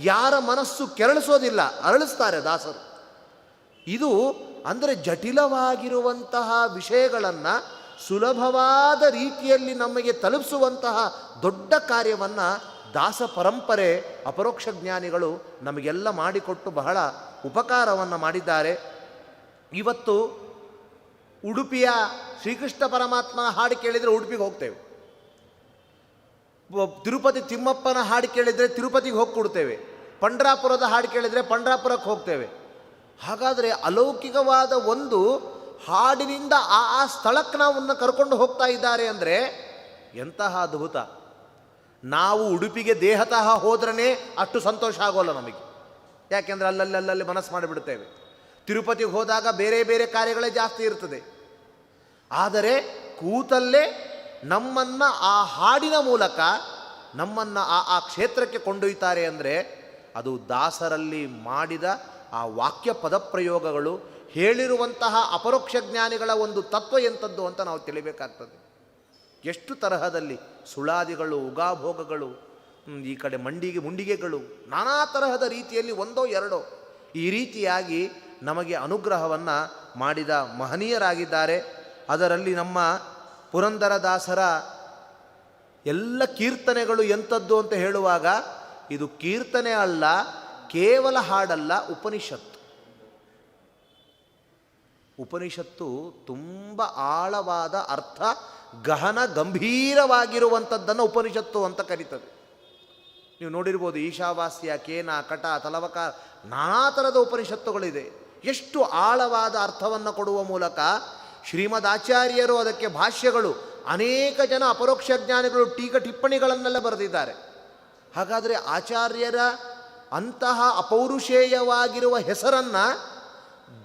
ಯಾರ ಮನಸ್ಸು ಕೆರಳಿಸೋದಿಲ್ಲ, ಅರಳಿಸ್ತಾರೆ ದಾಸರು. ಇದು ಅಂದರೆ ಜಟಿಲವಾಗಿರುವಂತಹ ವಿಷಯಗಳನ್ನು ಸುಲಭವಾದ ರೀತಿಯಲ್ಲಿ ನಮಗೆ ತಲುಪಿಸುವಂತಹ ದೊಡ್ಡ ಕಾರ್ಯವನ್ನು ದಾಸ ಪರಂಪರೆ ಅಪರೋಕ್ಷ ಜ್ಞಾನಿಗಳು ನಮಗೆಲ್ಲ ಮಾಡಿಕೊಟ್ಟು ಬಹಳ ಉಪಕಾರವನ್ನು ಮಾಡಿದ್ದಾರೆ. ಇವತ್ತು ಉಡುಪಿಯ ಶ್ರೀಕೃಷ್ಣ ಪರಮಾತ್ಮನ ಹಾಡು ಕೇಳಿದರೆ ಉಡುಪಿಗೆ ಹೋಗ್ತೇವೆ, ತಿರುಪತಿ ತಿಮ್ಮಪ್ಪನ ಹಾಡು ಕೇಳಿದರೆ ತಿರುಪತಿಗೆ ಹೋಗಿ ಕೊಡ್ತೇವೆ, ಪಂಡ್ರಾಪುರದ ಹಾಡು ಕೇಳಿದರೆ ಪಂಡ್ರಾಪುರಕ್ಕೆ ಹೋಗ್ತೇವೆ. ಹಾಗಾದರೆ ಅಲೌಕಿಕವಾದ ಒಂದು ಹಾಡಿನಿಂದ ಆ ಸ್ಥಳಕ್ಕೆ ನಾವನ್ನು ಕರ್ಕೊಂಡು ಹೋಗ್ತಾ ಇದ್ದಾರೆ ಅಂದರೆ ಎಂತಹ ಅದ್ಭುತ. ನಾವು ಉಡುಪಿಗೆ ದೇಹತಃ ಹೋದ್ರೇ ಅಷ್ಟು ಸಂತೋಷ ಆಗೋಲ್ಲ ನಮಗೆ, ಯಾಕೆಂದರೆ ಅಲ್ಲಲ್ಲಿ ಮನಸ್ಸು ಮಾಡಿಬಿಡ್ತೇವೆ. ತಿರುಪತಿಗೆ ಹೋದಾಗ ಬೇರೆ ಬೇರೆ ಕಾರ್ಯಗಳೇ ಜಾಸ್ತಿ ಇರ್ತದೆ. ಆದರೆ ಕೂತಲ್ಲೇ ನಮ್ಮನ್ನು ಆ ಹಾಡಿನ ಮೂಲಕ ನಮ್ಮನ್ನು ಆ ಕ್ಷೇತ್ರಕ್ಕೆ ಕೊಂಡೊಯ್ತಾರೆ ಅಂದರೆ ಅದು ದಾಸರಲ್ಲಿ ಮಾಡಿದ ಆ ವಾಕ್ಯ ಪದಪ್ರಯೋಗಗಳು, ಹೇಳಿರುವಂತಹ ಅಪರೋಕ್ಷ ಜ್ಞಾನಿಗಳ ಒಂದು ತತ್ವ ಎಂಥದ್ದು ಅಂತ ನಾವು ತಿಳಿಬೇಕಾಗ್ತದೆ. ಎಷ್ಟು ತರಹದಲ್ಲಿ ಸುಳಾದಿಗಳು, ಉಗಾಭೋಗಗಳು, ಈ ಕಡೆ ಮುಂಡಿಗೆಗಳು, ನಾನಾ ತರಹದ ರೀತಿಯಲ್ಲಿ ಒಂದೋ ಎರಡೋ ಈ ರೀತಿಯಾಗಿ ನಮಗೆ ಅನುಗ್ರಹವನ್ನು ಮಾಡಿದ ಮಹನೀಯರಾಗಿದ್ದಾರೆ. ಅದರಲ್ಲಿ ನಮ್ಮ ಪುರಂದರದಾಸರ ಎಲ್ಲ ಕೀರ್ತನೆಗಳು ಎಂಥದ್ದು ಅಂತ ಹೇಳುವಾಗ ಇದು ಕೀರ್ತನೆ ಅಲ್ಲ, ಕೇವಲ ಹಾಡಲ್ಲ, ಉಪನಿಷತ್ತು ತುಂಬ ಆಳವಾದ ಅರ್ಥ, ಗಹನ ಗಂಭೀರವಾಗಿರುವಂಥದ್ದನ್ನು ಉಪನಿಷತ್ತು ಅಂತ ಕರೀತದೆ. ನೀವು ನೋಡಿರ್ಬೋದು, ಈಶಾವಾಸ್ಯ, ಕೇನ, ಕಟ, ತಲವಕ, ನಾನಾ ಥರದ ಉಪನಿಷತ್ತುಗಳಿದೆ. ಎಷ್ಟು ಆಳವಾದ ಅರ್ಥವನ್ನು ಕೊಡುವ ಮೂಲಕ ಶ್ರೀಮದ್ ಆಚಾರ್ಯರು ಅದಕ್ಕೆ ಭಾಷ್ಯಗಳು, ಅನೇಕ ಜನ ಅಪರೋಕ್ಷ ಜ್ಞಾನಿಗಳು ಟೀಕ ಟಿಪ್ಪಣಿಗಳನ್ನೆಲ್ಲ ಬರೆದಿದ್ದಾರೆ. ಹಾಗಾದರೆ ಆಚಾರ್ಯರ ಅಂತಹ ಅಪೌರುಷೇಯವಾಗಿರುವ ಹೆಸರನ್ನು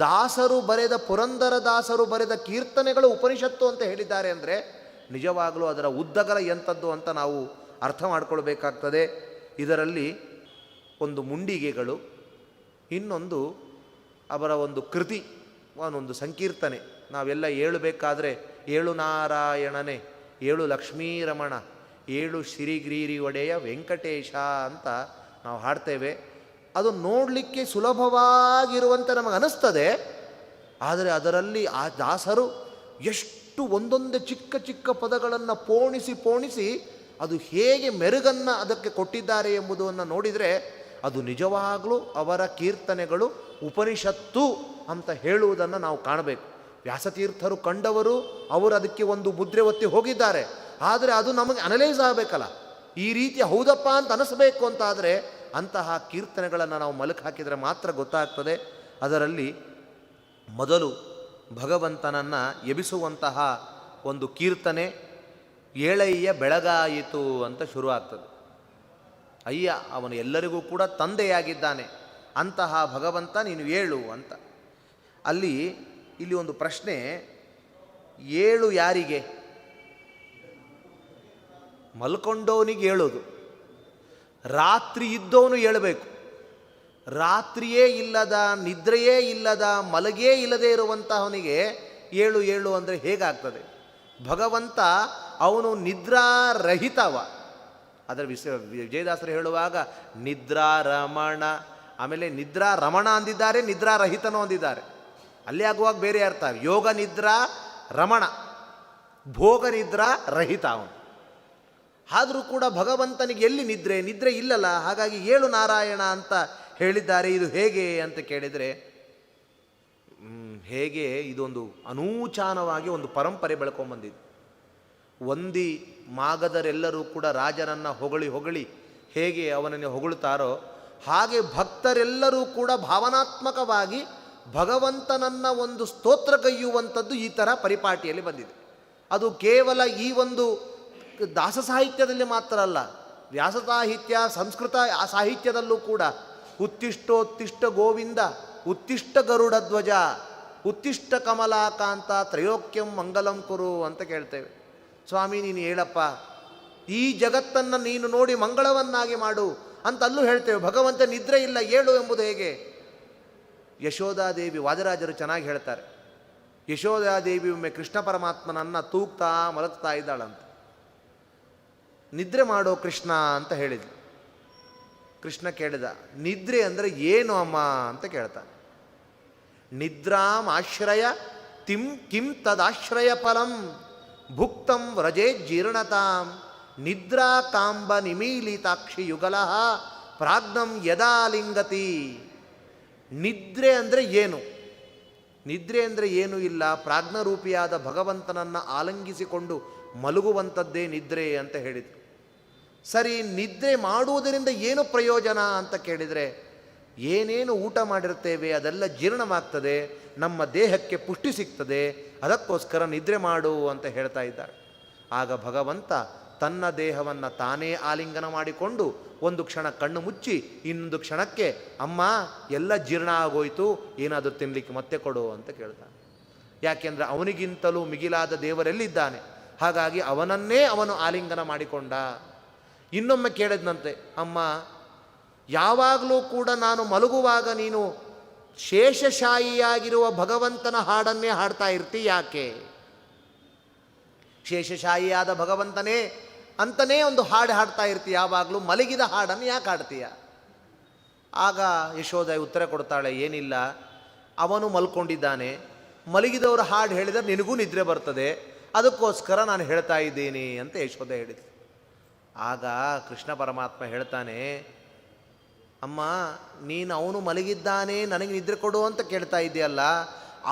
ದಾಸರು ಬರೆದ, ಪುರಂದರದಾಸರು ಬರೆದ ಕೀರ್ತನೆಗಳು ಉಪನಿಷತ್ತು ಅಂತ ಹೇಳಿದ್ದಾರೆ ಅಂದರೆ ನಿಜವಾಗಲೂ ಅದರ ಉದ್ದಗಲ ಎಂಥದ್ದು ಅಂತ ನಾವು ಅರ್ಥ ಮಾಡಿಕೊಳ್ಬೇಕಾಗ್ತದೆ. ಇದರಲ್ಲಿ ಒಂದು ಮುಂಡಿಗೆಗಳು, ಇನ್ನೊಂದು ಅವರ ಒಂದು ಕೃತಿ, ಒಂದು ಸಂಕೀರ್ತನೆ. ನಾವೆಲ್ಲ ಏಳಬೇಕಾದ್ರೆ ಏಳು ನಾರಾಯಣನೇ, ಏಳು ಲಕ್ಷ್ಮೀರಮಣ, ಏಳು ಶ್ರೀಗಿರಿ ಒಡೆಯ ವೆಂಕಟೇಶ ಅಂತ ನಾವು ಹಾಡ್ತೇವೆ. ಅದು ನೋಡಲಿಕ್ಕೆ ಸುಲಭವಾಗಿರುವಂತೆ ನಮಗೆ ಅನ್ನಿಸ್ತದೆ. ಆದರೆ ಅದರಲ್ಲಿ ಆ ದಾಸರು ಎಷ್ಟು ಒಂದೊಂದೇ ಚಿಕ್ಕ ಚಿಕ್ಕ ಪದಗಳನ್ನು ಪೋಣಿಸಿ ಅದು ಹೇಗೆ ಮೆರುಗನ್ನು ಅದಕ್ಕೆ ಕೊಟ್ಟಿದ್ದಾರೆ ಎಂಬುದನ್ನು ನೋಡಿದರೆ ಅದು ನಿಜವಾಗಲೂ ಅವರ ಕೀರ್ತನೆಗಳು ಉಪನಿಷತ್ತು ಅಂತ ಹೇಳುವುದನ್ನು ನಾವು ಕಾಣಬೇಕು. ವ್ಯಾಸತೀರ್ಥರು ಕಂಡವರು, ಅವರು ಅದಕ್ಕೆ ಒಂದು ಮುದ್ರೆ ಒತ್ತಿ ಹೋಗಿದ್ದಾರೆ. ಆದರೆ ಅದು ನಮಗೆ ಅನಲೈಸ್ ಆಗಬೇಕಲ್ಲ, ಈ ರೀತಿ ಹೌದಪ್ಪ ಅಂತ ಅನಿಸ್ಬೇಕು ಅಂತಾದರೆ ಅಂತಹ ಕೀರ್ತನೆಗಳನ್ನು ನಾವು ಮಲಕು ಹಾಕಿದರೆ ಮಾತ್ರ ಗೊತ್ತಾಗ್ತದೆ. ಅದರಲ್ಲಿ ಮೊದಲು ಭಗವಂತನನ್ನು ಎಬಿಸುವಂತಹ ಒಂದು ಕೀರ್ತನೆ ಏಳಯ್ಯ ಬೆಳಗಾಯಿತು ಅಂತ ಶುರುವಾಗ್ತದೆ. ಅಯ್ಯ, ಅವನು ಎಲ್ಲರಿಗೂ ಕೂಡ ತಂದೆಯಾಗಿದ್ದಾನೆ, ಅಂತಹ ಭಗವಂತ ನೀನು ಏಳು ಅಂತ. ಇಲ್ಲಿ ಒಂದು ಪ್ರಶ್ನೆ, ಏಳು ಯಾರಿಗೆ? ಮಲ್ಕೊಂಡವನಿಗೆ ಹೇಳೋದು, ರಾತ್ರಿ ಇದ್ದವನು ಹೇಳಬೇಕು. ರಾತ್ರಿಯೇ ಇಲ್ಲದ, ನಿದ್ರೆಯೇ ಇಲ್ಲದ, ಮಲಗೇ ಇಲ್ಲದೆ ಇರುವಂತಹವನಿಗೆ ಏಳು ಏಳು ಅಂದರೆ ಹೇಗಾಗ್ತದೆ? ಭಗವಂತ ಅವನು ನಿದ್ರಾರಹಿತವ. ಅದರ ವಿಜಯದಾಸರು ಹೇಳುವಾಗ ನಿದ್ರಾರಮಣ, ಆಮೇಲೆ ನಿದ್ರಾರಮಣ ಅಂದಿದ್ದಾರೆ, ನಿದ್ರಾರಹಿತನೂ ಅಂದಿದ್ದಾರೆ. ಅಲ್ಲಿ ಆಗುವಾಗ ಬೇರೆ ಅರ್ಥ. ಯೋಗ ನಿದ್ರಾ ರಮಣ, ಭೋಗ ನಿದ್ರಾ ರಹಿತ ಅವನು. ಆದರೂ ಕೂಡ ಭಗವಂತನಿಗೆ ಎಲ್ಲಿ ನಿದ್ರೆ ಇಲ್ಲಲ್ಲ. ಹಾಗಾಗಿ ಏಳು ನಾರಾಯಣ ಅಂತ ಹೇಳಿದ್ದಾರೆ. ಇದು ಹೇಗೆ ಅಂತ ಕೇಳಿದರೆ, ಹೇಗೆ ಇದೊಂದು ಅನೂಚಾನವಾಗಿ ಒಂದು ಪರಂಪರೆ ಬೆಳ್ಕೊಂಬಂದಿದೆ. ಒಂದಿ ಮಾಗದರೆಲ್ಲರೂ ಕೂಡ ರಾಜನನ್ನು ಹೊಗಳಿ ಹೇಗೆ ಅವನನ್ನು ಹೊಗಳುತ್ತಾರೋ ಹಾಗೆ ಭಕ್ತರೆಲ್ಲರೂ ಕೂಡ ಭಾವನಾತ್ಮಕವಾಗಿ ಭಗವಂತನನ್ನು ಒಂದು ಸ್ತೋತ್ರಗೈಯುವಂಥದ್ದು ಈ ಥರ ಪರಿಪಾಟಿಯಲ್ಲಿ ಬಂದಿದೆ. ಅದು ಕೇವಲ ಈ ಒಂದು ದಾಸ ಸಾಹಿತ್ಯದಲ್ಲಿ ಮಾತ್ರ ಅಲ್ಲ, ವ್ಯಾಸ ಸಾಹಿತ್ಯ, ಸಂಸ್ಕೃತ ಸಾಹಿತ್ಯದಲ್ಲೂ ಕೂಡ ಉತ್ತಿಷ್ಟೋತ್ತಿಷ್ಟ ಗೋವಿಂದ, ಉತ್ತಿಷ್ಟ ಗರುಡ ಧ್ವಜ, ಉತ್ತಿಷ್ಟ ಕಮಲಾಕಾಂತ, ತ್ರಯೋಕ್ಯಂ ಮಂಗಲಂ ಕುರು ಅಂತ ಕೇಳ್ತೇವೆ. ಸ್ವಾಮಿ ನೀನು ಹೇಳಪ್ಪ, ಈ ಜಗತ್ತನ್ನು ನೀನು ನೋಡಿ ಮಂಗಳವನ್ನಾಗಿ ಮಾಡು ಅಂತ ಅಲ್ಲೂ ಹೇಳ್ತೇವೆ. ಭಗವಂತ ನಿದ್ರೆ ಇಲ್ಲ, ಏಳು ಎಂಬುದು ಹೇಗೆ? ಯಶೋಧಾದೇವಿ, ವಾದರಾಜರು ಚೆನ್ನಾಗಿ ಹೇಳ್ತಾರೆ. ಯಶೋಧಾದೇವಿ ಒಮ್ಮೆ ಕೃಷ್ಣ ಪರಮಾತ್ಮನನ್ನು ತೂಗ್ತಾ ಮಲಗ್ತಾ ಇದ್ದಾಳಂತ. ನಿದ್ರೆ ಮಾಡೋ ಕೃಷ್ಣ ಅಂತ ಹೇಳಿದ್ಲು. ಕೃಷ್ಣ ಕೇಳಿದ, ನಿದ್ರೆ ಅಂದರೆ ಏನು ಅಮ್ಮ ಅಂತ ಕೇಳ್ತಾನೆ. ನಿದ್ರಾಂ ಆಶ್ರಯ ಕಿಂ ತದಾಶ್ರಯ ಫಲಂ ಭುಕ್ತಂ ವ್ರಜೇ ಜೀರ್ಣತಾಂ ನಿದ್ರಾ ಕಾಂಬ ನಿಮೀಲಿತಾಕ್ಷಿ ಯುಗಲ ಪ್ರಾಜ್ಞಂ ಯದಾ ಲಿಂಗತಿ. ನಿದ್ರೆ ಅಂದರೆ ಏನು? ನಿದ್ರೆ ಅಂದರೆ ಏನೂ ಇಲ್ಲ, ಪ್ರಾಜ್ಞರೂಪಿಯಾದ ಭಗವಂತನನ್ನು ಆಲಂಗಿಸಿಕೊಂಡು ಮಲಗುವಂಥದ್ದೇ ನಿದ್ರೆ ಅಂತ ಹೇಳಿದರು. ಸರಿ, ನಿದ್ರೆ ಮಾಡುವುದರಿಂದ ಏನು ಪ್ರಯೋಜನ ಅಂತ ಕೇಳಿದರೆ, ಏನೇನು ಊಟ ಮಾಡಿರ್ತೇವೆ ಅದೆಲ್ಲ ಜೀರ್ಣವಾಗ್ತದೆ, ನಮ್ಮ ದೇಹಕ್ಕೆ ಪುಷ್ಟಿ ಸಿಗ್ತದೆ, ಅದಕ್ಕೋಸ್ಕರ ನಿದ್ರೆ ಮಾಡು ಅಂತ ಹೇಳ್ತಾ ಇದ್ದಾರೆ. ಆಗ ಭಗವಂತ ತನ್ನ ದೇಹವನ್ನು ತಾನೇ ಆಲಿಂಗನ ಮಾಡಿಕೊಂಡು ಒಂದು ಕ್ಷಣ ಕಣ್ಣು ಮುಚ್ಚಿ ಇನ್ನೊಂದು ಕ್ಷಣಕ್ಕೆ ಅಮ್ಮ ಎಲ್ಲ ಜೀರ್ಣ ಆಗೋಯ್ತು, ಏನಾದರೂ ತಿನ್ನಲಿಕ್ಕೆ ಮತ್ತೆ ಕೊಡು ಅಂತ ಕೇಳ್ತಾನೆ. ಯಾಕೆಂದರೆ ಅವನಿಗಿಂತಲೂ ಮಿಗಿಲಾದ ದೇವರೆಲ್ಲಿದ್ದಾನೆ, ಹಾಗಾಗಿ ಅವನನ್ನೇ ಅವನು ಆಲಿಂಗನ ಮಾಡಿಕೊಂಡ. ಇನ್ನೊಮ್ಮೆ ಕೇಳಿದ್ನಂತೆ, ಅಮ್ಮ ಯಾವಾಗಲೂ ಕೂಡ ನಾನು ಮಲಗುವಾಗ ನೀನು ಶೇಷಶಾಹಿಯಾಗಿರುವ ಭಗವಂತನ ಹಾಡನ್ನೇ ಹಾಡ್ತಾ ಇರ್ತಿ, ಯಾಕೆ? ಶೇಷಶಾಹಿಯಾದ ಭಗವಂತನೇ ಅಂತನೇ ಒಂದು ಹಾಡು ಹಾಡ್ತಾ ಇರ್ತೀಯ, ಯಾವಾಗಲೂ ಮಲಗಿದ ಹಾಡನ್ನು ಯಾಕೆ ಹಾಡ್ತೀಯ? ಆಗ ಯಶೋಧ ಉತ್ತರ ಕೊಡ್ತಾಳೆ, ಏನಿಲ್ಲ, ಅವನು ಮಲ್ಕೊಂಡಿದ್ದಾನೆ, ಮಲಗಿದವರು ಹಾಡು ಹೇಳಿದರೆ ನಿನಗೂ ನಿದ್ರೆ ಬರ್ತದೆ, ಅದಕ್ಕೋಸ್ಕರ ನಾನು ಹೇಳ್ತಾ ಇದ್ದೀನಿ ಅಂತ ಯಶೋಧ ಹೇಳಿದ್ರು. ಆಗ ಕೃಷ್ಣ ಪರಮಾತ್ಮ ಹೇಳ್ತಾನೆ, ಅಮ್ಮ ನೀನು ಅವನು ಮಲಗಿದ್ದಾನೆ ನನಗೆ ನಿದ್ರೆ ಕೊಡು ಅಂತ ಕೇಳ್ತಾ ಇದೆಯಲ್ಲ,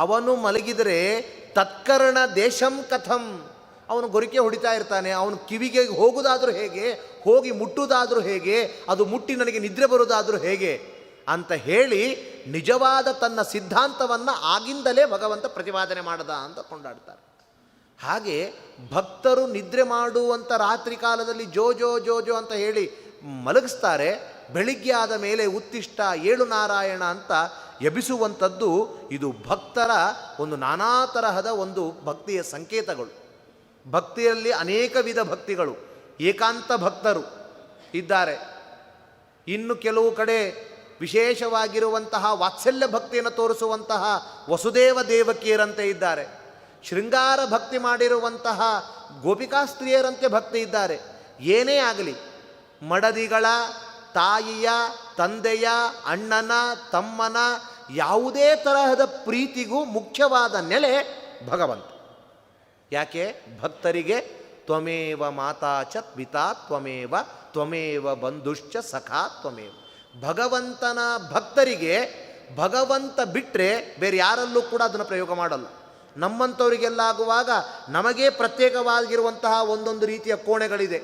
ಅವನು ಮಲಗಿದರೆ ತತ್ಕರ್ಣ ದೇಶಂ ಕಥಂ, ಅವನು ಗೊರಿಕೆ ಹೊಡಿತಾ ಇರ್ತಾನೆ, ಅವನು ಕಿವಿಗೆ ಹೋಗುವುದಾದರೂ ಹೇಗೆ, ಹೋಗಿ ಮುಟ್ಟುವುದಾದರೂ ಹೇಗೆ, ಅದು ಮುಟ್ಟಿ ನನಗೆ ನಿದ್ರೆ ಬರುವುದಾದರೂ ಹೇಗೆ ಅಂತ ಹೇಳಿ ನಿಜವಾದ ತನ್ನ ಸಿದ್ಧಾಂತವನ್ನು ಆಗಿಂದಲೇ ಭಗವಂತ ಪ್ರತಿಪಾದನೆ ಮಾಡದ ಅಂತ ಕೊಂಡಾಡ್ತಾರೆ. ಹಾಗೆ ಭಕ್ತರು ನಿದ್ರೆ ಮಾಡುವಂಥ ರಾತ್ರಿ ಕಾಲದಲ್ಲಿ ಜೋ ಜೋ ಜೋ ಜೋ ಅಂತ ಹೇಳಿ ಮಲಗಿಸ್ತಾರೆ, ಬೆಳಿಗ್ಗೆ ಆದ ಮೇಲೆ ಉತ್ತಿಷ್ಟ ಏಳು ನಾರಾಯಣ ಅಂತ ಎಬ್ಬಿಸುವಂಥದ್ದು ಇದು ಭಕ್ತರ ಒಂದು ನಾನಾ ತರಹದ ಒಂದು ಭಕ್ತಿಯ ಸಂಕೇತಗಳು. ಭಕ್ತಿಯಲ್ಲಿ ಅನೇಕ ವಿಧ ಭಕ್ತಿಗಳು, ಏಕಾಂತ ಭಕ್ತರು ಇದ್ದಾರೆ, ಇನ್ನು ಕೆಲವು ಕಡೆ ವಿಶೇಷವಾಗಿರುವಂತಹ ವಾತ್ಸಲ್ಯ ಭಕ್ತಿಯನ್ನು ತೋರಿಸುವಂತಹ ವಸುದೇವ ದೇವಕಿಯರಂತೆ ಇದ್ದಾರೆ, ಶೃಂಗಾರ ಭಕ್ತಿ ಮಾಡಿರುವಂತಹ ಗೋಪಿಕಾಸ್ತ್ರೀಯರಂತೆ ಭಕ್ತಿ ಇದ್ದಾರೆ. ಏನೇ ಆಗಲಿ, ಮಡದಿಗಳ, ತಾಯಿಯ, ತಂದೆಯ, ಅಣ್ಣನ, ತಮ್ಮನ ಯಾವುದೇ ತರಹದ ಪ್ರೀತಿಗೂ ಮುಖ್ಯವಾದ ನೆಲೆ ಭಗವಂತ. ಯಾಕೆ? ಭಕ್ತರಿಗೆ ತ್ವಮೇವ ಮಾತಾ ಚ ಪಿತಾ ತ್ವಮೇವ ಬಂಧುಶ್ಚ ಸಖಾ ತ್ವಮೇವ. ಭಗವಂತನ ಭಕ್ತರಿಗೆ ಭಗವಂತ ಬಿಟ್ಟರೆ ಬೇರೆ ಯಾರಲ್ಲೂ ಕೂಡ ಅದನ್ನು ಪ್ರಯೋಗ ಮಾಡಲ್ಲ. ನಮ್ಮಂಥವರಿಗೆಲ್ಲ ಆಗುವಾಗ ನಮಗೇ ಪ್ರತ್ಯೇಕವಾಗಿರುವಂತಹ ಒಂದೊಂದು ರೀತಿಯ ಕೋಣೆಗಳಿದೆ.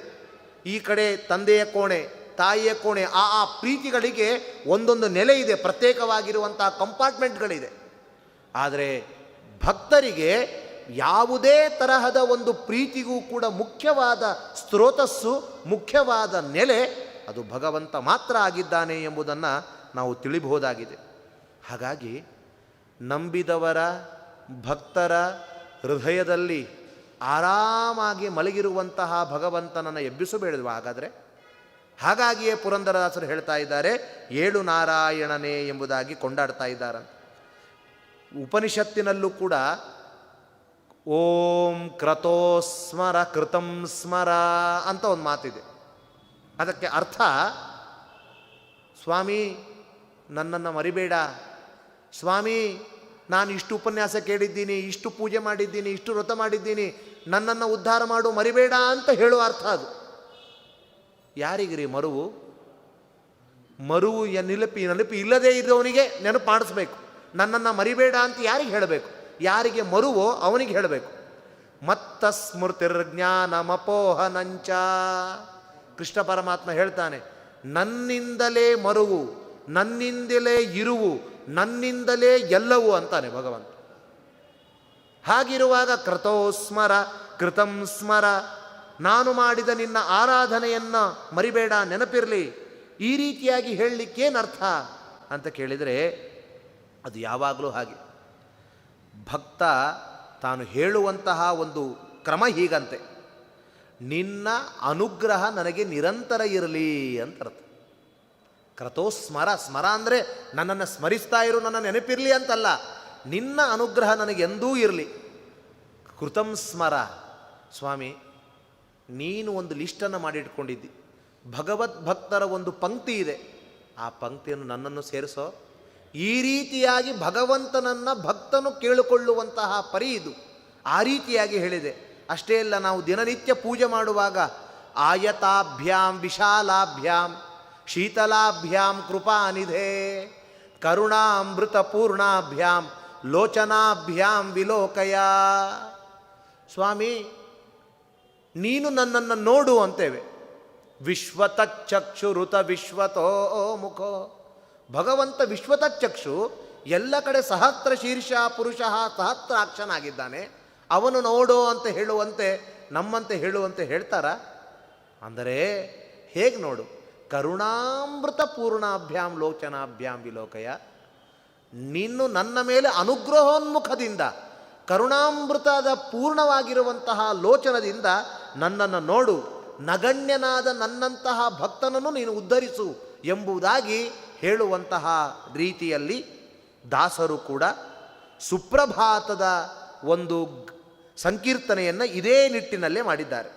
ಈ ಕಡೆ ತಂದೆಯ ಕೋಣೆ, ತಾಯಿಯ ಕೋಣೆ, ಆ ಪ್ರೀತಿಗಳಿಗೆ ಒಂದೊಂದು ನೆಲೆ ಇದೆ, ಪ್ರತ್ಯೇಕವಾಗಿರುವಂತಹ ಕಂಪಾರ್ಟ್ಮೆಂಟ್ಗಳಿದೆ. ಆದರೆ ಭಕ್ತರಿಗೆ ಯಾವುದೇ ತರಹದ ಒಂದು ಪ್ರೀತಿಗೂ ಕೂಡ ಮುಖ್ಯವಾದ ಸ್ರೋತಸ್ಸು, ಮುಖ್ಯವಾದ ನೆಲೆ ಅದು ಭಗವಂತ ಮಾತ್ರ ಆಗಿದ್ದಾನೆ ಎಂಬುದನ್ನು ನಾವು ತಿಳಿಬಹುದಾಗಿದೆ. ಹಾಗಾಗಿ ನಂಬಿದವರ ಭಕ್ತರ ಹೃದಯದಲ್ಲಿ ಆರಾಮಾಗಿ ಮಲಗಿರುವಂತಹ ಭಗವಂತನನ್ನು ಎಬ್ಬಿಸಬೇಡವಾ? ಹಾಗಾಗಿಯೇ ಪುರಂದರದಾಸರು ಹೇಳ್ತಾ ಇದ್ದಾರೆ, ಏಳು ನಾರಾಯಣನೇ ಎಂಬುದಾಗಿ ಕೊಂಡಾಡ್ತಾ ಇದ್ದಾರಂತೆ. ಉಪನಿಷತ್ತಿನಲ್ಲೂ ಕೂಡ ಓಂ ಕ್ರತೋಸ್ಮರ ಕೃತಂ ಸ್ಮರ ಅಂತ ಒಂದು ಮಾತಿದೆ. ಅದಕ್ಕೆ ಅರ್ಥ, ಸ್ವಾಮಿ ನನ್ನನ್ನು ಮರಿಬೇಡ, ಸ್ವಾಮಿ ನಾನು ಇಷ್ಟು ಉಪನ್ಯಾಸ ಕೇಳಿದ್ದೀನಿ, ಇಷ್ಟು ಪೂಜೆ ಮಾಡಿದ್ದೀನಿ, ಇಷ್ಟು ವ್ರತ ಮಾಡಿದ್ದೀನಿ, ನನ್ನನ್ನು ಉದ್ಧಾರ ಮಾಡು, ಮರಿಬೇಡ ಅಂತ ಹೇಳುವ ಅರ್ಥ ಅದು. ಯಾರಿಗ್ರಿ ಮರುವು? ಮರುವು ನಲಿಪಿ ಇಲ್ಲದೇ ಇದ್ದವನಿಗೆ ನೆನಪು ಮಾಡಿಸ್ಬೇಕು. ನನ್ನನ್ನು ಮರಿಬೇಡ ಅಂತ ಯಾರಿಗೆ ಹೇಳಬೇಕು? ಯಾರಿಗೆ ಮರುವೋ ಅವನಿಗೆ ಹೇಳಬೇಕು. ಮತ್ತ ಸ್ಮೃತಿರ್ಜ್ಞಾನಮಪೋಹನಂಚ. ಕೃಷ್ಣ ಪರಮಾತ್ಮ ಹೇಳ್ತಾನೆ, ನನ್ನಿಂದಲೇ ಮರುವು, ನನ್ನಿಂದಲೇ ಇರುವು, ನನ್ನಿಂದಲೇ ಎಲ್ಲವೂ ಅಂತಾನೆ ಭಗವಂತ. ಹಾಗಿರುವಾಗ ಕ್ರತೋಸ್ಮರ ಕೃತಂ ಸ್ಮರ, ನಾನು ಮಾಡಿದ ನಿನ್ನ ಆರಾಧನೆಯನ್ನು ಮರಿಬೇಡ, ನೆನಪಿರಲಿ. ಈ ರೀತಿಯಾಗಿ ಹೇಳಲಿಕ್ಕೇನರ್ಥ ಅಂತ ಕೇಳಿದರೆ ಅದು ಯಾವಾಗಲೂ ಹಾಗೆ. ಭಕ್ತ ತಾನು ಹೇಳುವಂತಹ ಒಂದು ಕ್ರಮ ಹೀಗಂತೆ, ನಿನ್ನ ಅನುಗ್ರಹ ನನಗೆ ನಿರಂತರ ಇರಲಿ ಅಂತ ಅರ್ಥ. ಕ್ರತೋಸ್ಮರ, ಸ್ಮರ ಅಂದರೆ ನನ್ನನ್ನು ಸ್ಮರಿಸ್ತಾ ಇರು, ನನ್ನ ನೆನಪಿರಲಿ ಅಂತಲ್ಲ, ನಿನ್ನ ಅನುಗ್ರಹ ನನಗೆ ಎಂದೂ ಇರಲಿ. ಕೃತಂ ಸ್ಮರ, ಸ್ವಾಮಿ ನೀನು ಒಂದು ಲಿಸ್ಟನ್ನು ಮಾಡಿಟ್ಕೊಂಡಿದ್ದಿ, ಭಗವದ್ಭಕ್ತರ ಒಂದು ಪಂಕ್ತಿ ಇದೆ, ಆ ಪಂಕ್ತಿಯನ್ನು ನನ್ನನ್ನು ಸೇರಿಸೋ. ಈ ರೀತಿಯಾಗಿ ಭಗವಂತನನ್ನು ಭಕ್ತನು ಕೇಳಿಕೊಳ್ಳುವಂತಹ ಪರಿ ಇದು. ಆ ರೀತಿಯಾಗಿ ಹೇಳಿದೆ. ಅಷ್ಟೇ ಅಲ್ಲ, ನಾವು ದಿನನಿತ್ಯ ಪೂಜೆ ಮಾಡುವಾಗ ಆಯತಾಭ್ಯಾಂ ವಿಶಾಲಾಭ್ಯಾಂ ಶೀತಲಾಭ್ಯಾಂ ಕೃಪಾನಿಧೇ ಕರುಣಾಮೃತ ಪೂರ್ಣಾಭ್ಯಾಂ ಲೋಚನಾಭ್ಯಾಂ ವಿಲೋಕಯ. ಸ್ವಾಮಿ, ನೀನು ನನ್ನನ್ನು ನೋಡು ಅಂತೇವೆ. ವಿಶ್ವತಚ್ಚಕ್ಷುರುತ ವಿಶ್ವತೋ ಮುಖೋ. ಭಗವಂತ ವಿಶ್ವತಚ್ಚಕ್ಷು, ಎಲ್ಲ ಕಡೆ ಸಹಸ್ರ ಶೀರ್ಷ ಪುರುಷ ಸಹಸ್ರಾಕ್ಷನಾಗಿದ್ದಾನೆ. ಅವನು ನೋಡೋ ಅಂತ ಹೇಳುವಂತೆ, ನಮ್ಮಂತೆ ಹೇಳುವಂತೆ ಹೇಳ್ತಾರ? ಅಂದರೆ ಹೇಗೆ ನೋಡು? ಕರುಣಾಮೃತ ಪೂರ್ಣಾಭ್ಯಾಂ ಲೋಚನಾಭ್ಯಾಂ ವಿಲೋಕಯ. ನೀನು ನನ್ನ ಮೇಲೆ ಅನುಗ್ರಹೋನ್ಮುಖದಿಂದ, ಕರುಣಾಮೃತದ ಪೂರ್ಣವಾಗಿರುವಂತಹ ಲೋಚನದಿಂದ ನನ್ನನ್ನು ನೋಡು, ನಗಣ್ಯನಾದ ನನ್ನಂತಹ ಭಕ್ತನನ್ನು ನೀನು ಉದ್ಧರಿಸು ಎಂಬುದಾಗಿ ಹೇಳುವಂತಹ ರೀತಿಯಲ್ಲಿ ದಾಸರು ಕೂಡ ಸುಪ್ರಭಾತದ ಒಂದು ಸಂಕೀರ್ತನೆಯನ್ನು ಇದೇ ನಿಟ್ಟಿನಲ್ಲೇ ಮಾಡಿದ್ದಾರೆ.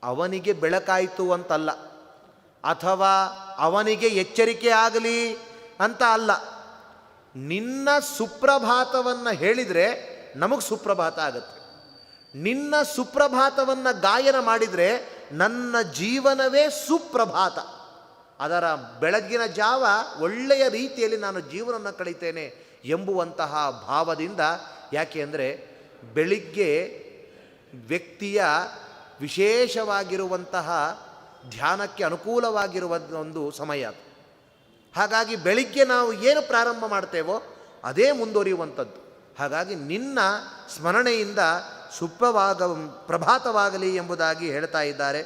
ಅವನಿಗೆ ಬೆಳಕಾಯಿತು ಅಂತಲ್ಲ, ಅಥವಾ ಅವನಿಗೆ ಎಚ್ಚರಿಕೆ ಆಗಲಿ ಅಂತ ಅಲ್ಲ. ನಿನ್ನ ಸುಪ್ರಭಾತವನ್ನು ಹೇಳಿದರೆ ನಮಗೆ ಸುಪ್ರಭಾತ ಆಗುತ್ತೆ. ನಿನ್ನ ಸುಪ್ರಭಾತವನ್ನು ಗಾಯನ ಮಾಡಿದರೆ ನನ್ನ ಜೀವನವೇ ಸುಪ್ರಭಾತ. ಅದರ ಬೆಳಗ್ಗಿನ ಜಾವ ಒಳ್ಳೆಯ ರೀತಿಯಲ್ಲಿ ನಾನು ಜೀವನವನ್ನು ಕಳೀತೇನೆ ಎಂಬುವಂತಹ ಭಾವದಿಂದ. ಯಾಕೆ ಅಂದರೆ ಬೆಳಿಗ್ಗೆ ವ್ಯಕ್ತಿಯ ವಿಶೇಷವಾಗಿರುವಂತಹ ಧ್ಯಾನಕ್ಕೆ ಅನುಕೂಲವಾಗಿರುವ ಒಂದು ಸಮಯ. ಹಾಗಾಗಿ ಬೆಳಿಗ್ಗೆ ನಾವು ಏನು ಪ್ರಾರಂಭ ಮಾಡ್ತೇವೋ ಅದೇ ಮುಂದುವರಿಯುವಂಥದ್ದು. ಹಾಗಾಗಿ ನಿನ್ನ ಸ್ಮರಣೆಯಿಂದ ಪ್ರಭಾತವಾಗಲಿ ಎಂಬುದಾಗಿ ಹೇಳ್ತಾ ಇದ್ದಾರೆ.